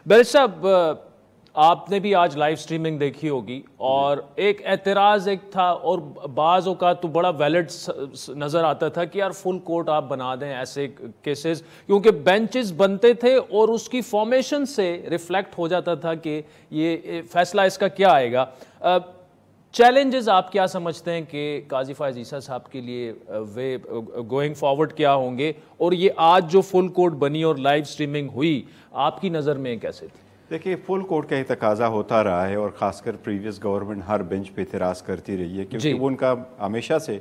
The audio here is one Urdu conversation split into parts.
بیل صاحب، آپ نے بھی آج لائیو سٹریمنگ دیکھی ہوگی اور ایک اعتراض تھا اور بعض اوقات تو بڑا ویلڈ نظر آتا تھا کہ یار فل کورٹ آپ بنا دیں ایسے کیسز، کیونکہ بینچز بنتے تھے اور اس کی فارمیشن سے ریفلیکٹ ہو جاتا تھا کہ یہ فیصلہ اس کا کیا آئے گا۔ چیلنجز آپ کیا سمجھتے ہیں کہ قاضی فائز عیسیٰ صاحب کے لیے وے گوئنگ فارورڈ کیا ہوں گے، اور یہ آج جو فل کورٹ بنی اور لائیو سٹریمنگ ہوئی آپ کی نظر میں کیسے تھی؟ دیکھیے، فل کورٹ کا تقاضا ہوتا رہا ہے اور خاص کر پریویس گورنمنٹ ہر بینچ پہ اعتراض کرتی رہی ہے، کیونکہ وہ ان کا ہمیشہ سے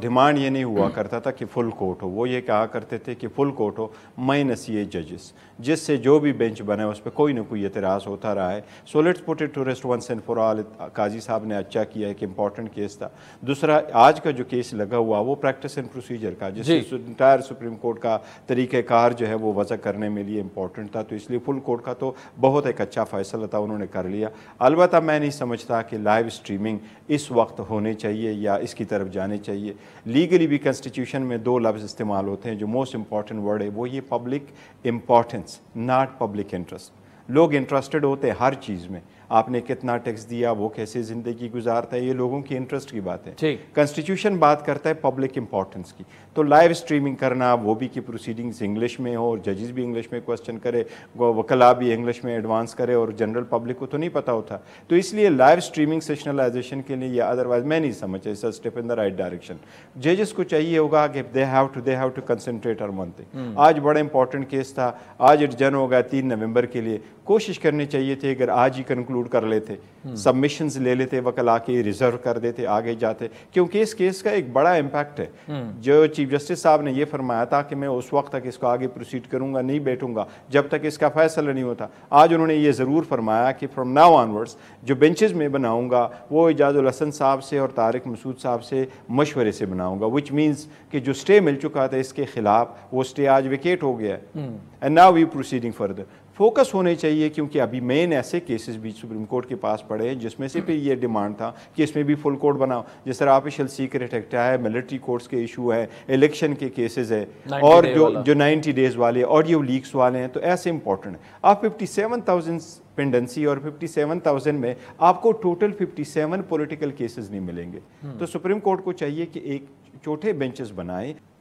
ڈیمانڈ یہ نہیں ہوا کرتا تھا کہ فل کورٹ ہو، وہ یہ کہا کرتے تھے کہ فل کورٹ ہو مائنس یہ ججز، جس سے جو بھی بینچ بنا ہے اس پہ کوئی نہ کوئی اعتراض ہوتا رہا ہے۔ So let's put it to rest once and for all. قاضی صاحب نے اچھا کیا، ایک امپورٹنٹ کیس تھا۔ دوسرا، آج کا جو کیس لگا ہوا وہ پریکٹس اینڈ پروسیجر کا، جس سے انٹائر سپریم کورٹ کا طریقہ کار جو ہے وہ وضع کرنے میں لیے امپورٹنٹ تھا، تو اس لیے فل کورٹ کا تو بہت ایک اچھا فیصلہ تھا، انہوں نے کر لیا۔ البتہ میں نہیں سمجھتا کہ لائیو سٹریمنگ اس وقت ہونے چاہیے یا اس کی طرف جانے چاہیے۔ لیگلی بھی کنسٹیٹیوشن میں دو لفظ استعمال ہوتے ہیں، جو موسٹ امپورٹنٹ ورڈ ہے وہ یہ public importance, not public interest. لوگ انٹرسٹڈ ہوتے ہیں ہر چیز میں، آپ نے کتنا ٹیکس دیا، وہ کیسے زندگی گزارتا ہے، یہ لوگوں کی انٹرسٹ کی بات ہے۔ کنسٹیٹیوشن بات کرتا ہے پبلک امپورٹنس کی، تو لائیو سٹریمنگ کرنا، وہ بھی کہ پروسیڈنگز انگلش میں ہو اور ججز بھی انگلش میں کوسچن کرے، وکلاء بھی انگلش میں ایڈوانس کرے، اور جنرل پبلک کو تو نہیں پتہ ہوتا، تو اس لیے لائیو سٹریمنگ سیشنلائزیشن کے لیے یا ادروائز میں نہیں سمجھا اس step in the right direction. ججز کو چاہیے ہوگا کہ they have to concentrate on one thing. آج بڑا امپورٹنٹ کیس تھا، آج ایڈجن ہو گیا 3 نومبر کے لیے، کوشش کرنی چاہیے تھی اگر آج ہی کنکلوڈ کر لیتے، سبمیشنز لے لیتے، وکلاء کے ریزرو کر دیتے، آگے جاتے، کیونکہ اس کیس کا ایک بڑا امپیکٹ ہے۔ جو چیف جسٹس صاحب نے یہ فرمایا تھا کہ میں اس وقت تک اس کو آگے پروسیڈ کروں گا، نہیں بیٹھوں گا جب تک اس کا فیصلہ نہیں ہوتا۔ آج انہوں نے یہ ضرور فرمایا کہ فرام ناؤ آنورڈز جو بینچز میں بناؤں گا وہ اعجاز الحسن صاحب سے اور طارق مسعود صاحب سے مشورے سے بناؤں گا، وچ مینس کہ جو سٹے مل چکا تھا اس کے خلاف، وہ سٹے آج ویکیٹ ہو گیا ہے، and now we proceeding further. Focus ہونے چاہیے، کیونکہ ابھی مین ایسے کیسز بھی سپریم کورٹ کے پاس پڑے ہیں جس میں سے پھر یہ ڈیمانڈ تھا کہ اس میں بھی فل کورٹ بناؤ، جس طرح آفیشیل سیکرٹ ایکٹ ہے، ملٹری کورٹس کے ایشو ہیں، الیکشن کے کیسز ہیں، اور جو 90 ڈیز والے آڈیو لیکس والے ہیں، تو ایسے امپورٹنٹ ہیں۔ آپ 57,000 پینڈنسی اور 57,000 میں آپ کو ٹوٹل 57 پولیٹیکل کیسز نہیں ملیں گے، تو سپریم کورٹ کو چاہیے کہ ایک چھوٹے بینچز بنائیں